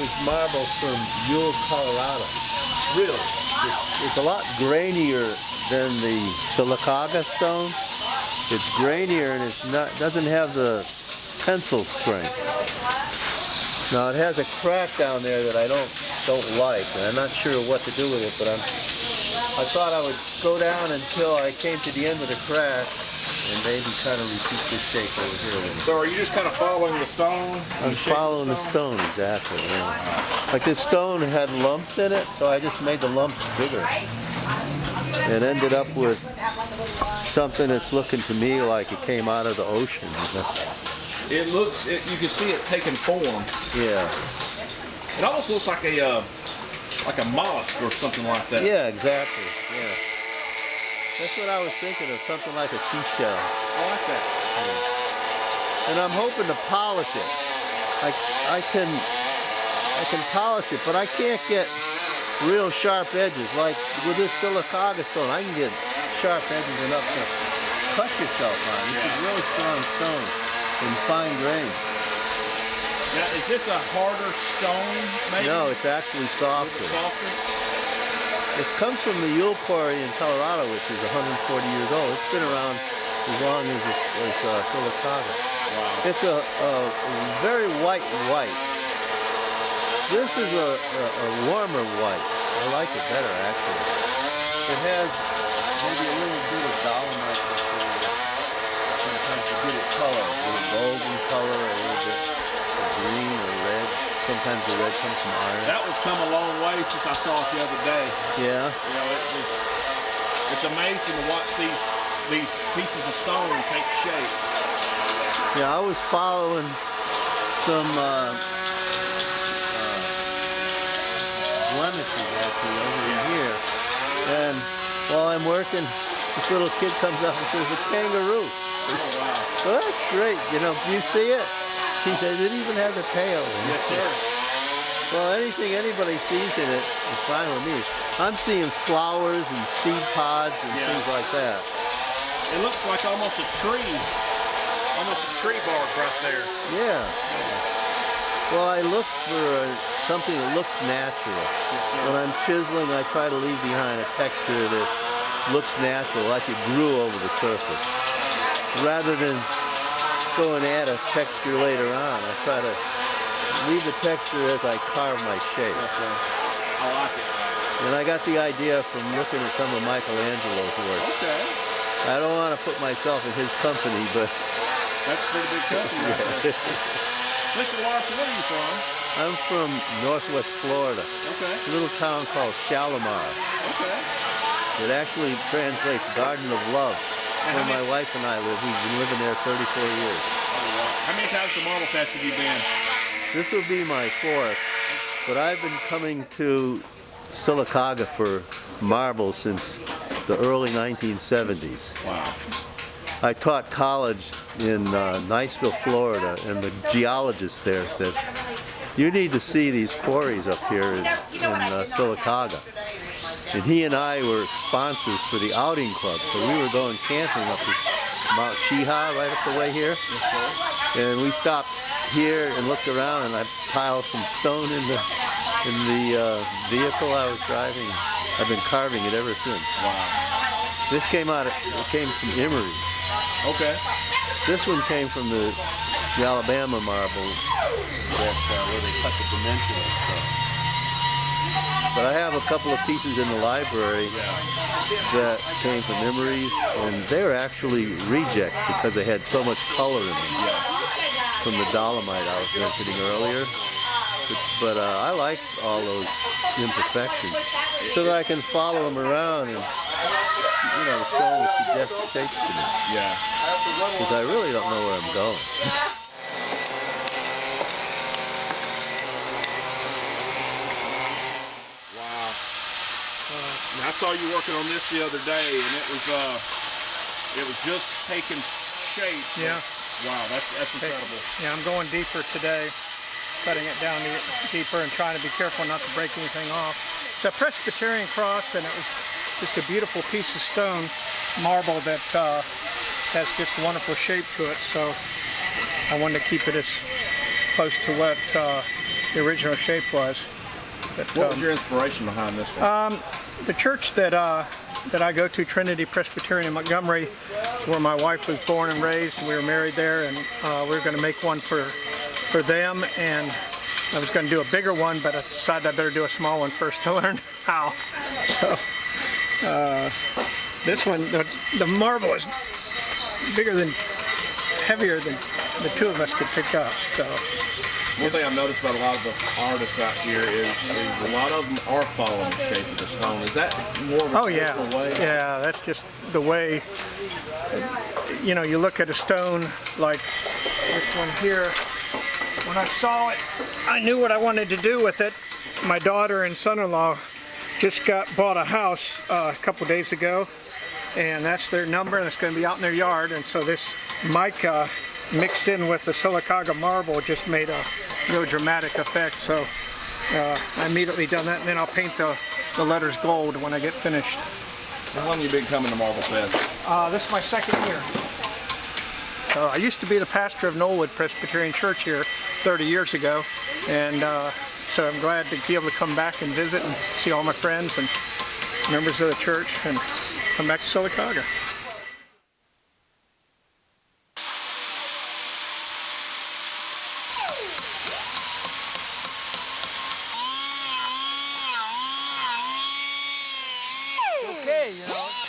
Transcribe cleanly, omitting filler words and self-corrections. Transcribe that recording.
is marble from Ewell, Colorado. Really? It's a lot grainier than the Sylacauga stone. It's grainier and doesn't have the pencil strength. Now it has a crack down there that I don't like, and I'm not sure what to do with it. But I thought I would go down until I came to the end of the crack, and maybe kind of repeat this shape over here. So are you just kind of following the stone? I'm following the stone, exactly. Yeah. Like this stone had lumps in it, so I just made the lumps bigger. And ended up with something that's looking to me like it came out of the ocean. It looks, you can see it taking form. Yeah. It almost looks like a mollusk or something like that. Yeah, exactly. Yeah. That's what I was thinking of, something like a seashell. I like that. Yeah. And I'm hoping to polish it. I can polish it, but I can't get real sharp edges. Like with this Sylacauga stone, I can get sharp edges enough to cut yourself on. This is really strong stone and fine grain. Now, is this a harder stone, maybe? No, it's actually softer. Softer? It comes from the Ewell Quarry in Colorado, which is 140 years old. It's been around as long as Sylacauga. Wow. It's a very white. This is a warmer white. I like it better, actually. It has maybe a little bit of dolomite sometimes to get it color, a little golden color, a little bit of green or red. Sometimes the red comes from iron. That would come a long way since I saw it the other day. Yeah. You know, it's amazing to watch these pieces of stone take shape. Yeah, I was following some blemishes actually over here, and while I'm working, this little kid comes up and says, "A kangaroo." Oh, wow. Well, that's great. You know, you see it? He says it even has a tail. Yes, sir. Well, anything anybody sees in it is fine with me. I'm seeing flowers and seed pods and things like that. It looks like almost a tree bark right there. Yeah. Well, I look for something that looks natural. When I'm chiseling, I try to leave behind a texture that looks natural, like it grew over the surface. Rather than go and add a texture later on, I try to leave the texture as I carve my shape. I like it. And I got the idea from looking at some of Michelangelo's work. Okay. I don't want to put myself in his company, but... That's a pretty big company right there. Mr. Larson, where are you from? I'm from Northwest Florida. Okay. A little town called Shalimar. Okay. It actually translates Garden of Love. Where my wife and I live. We've been living there 34 years. Oh, wow. How many times to Marble Fest have you been? This will be my fourth, but I've been coming to Sylacauga for marble since the early 1970s. Wow. I taught college in Niceville, Florida, and the geologist there said, "You need to see these quarries up here in Sylacauga." And he and I were sponsors for the outing club, so we were going camping up at Mount Cheaha, right up the way here. And we stopped here and looked around, and I piled some stone in the vehicle I was driving. I've been carving it ever since. Wow. This came from Emory. Okay. This one came from the Alabama marble where they cut the dimensional stuff. But I have a couple of pieces in the library that came from Emory's, and they're actually rejects because they had so much color in them from the dolomite I was mentioning earlier. But I like all those imperfections so that I can follow them around and, you know, the stone will suggest shapes to me. Yeah. Because I really don't know where I'm going. Wow. Now, I saw you working on this the other day, and it was just taking shape. Yeah. Wow, that's incredible. Yeah, I'm going deeper today, cutting it down deeper and trying to be careful not to break anything off. It's a Presbyterian cross, and it was just a beautiful piece of stone, marble that has just a wonderful shape to it. So I wanted to keep it as close to what the original shape was. But, What was your inspiration behind this one? the church that I go to, Trinity Presbyterian in Montgomery, is where my wife was born and raised. We were married there, and we were going to make one for them. And I was going to do a bigger one, but I decided I better do a small one first to learn how. So this one, the marble is bigger than, heavier than the two of us could pick up. So. One thing I've noticed about a lot of the artists out here is a lot of them are following the shape of the stone. Is that more of a traditional way? Yeah, that's just the way. You know, you look at a stone like this one here. When I saw it, I knew what I wanted to do with it. My daughter and son-in-law just bought a house a couple days ago, and that's their number, and it's going to be out in their yard. And so this mica mixed in with the Sylacauga marble just made a real dramatic effect. So I immediately done that, and then I'll paint the letters gold when I get finished. How long have you been coming to Marble Fest? This is my second year. So I used to be the pastor of Knollwood Presbyterian Church here 30 years ago, and so I'm glad to be able to come back and visit and see all my friends and members of the church and come back to Sylacauga. Okay, you know.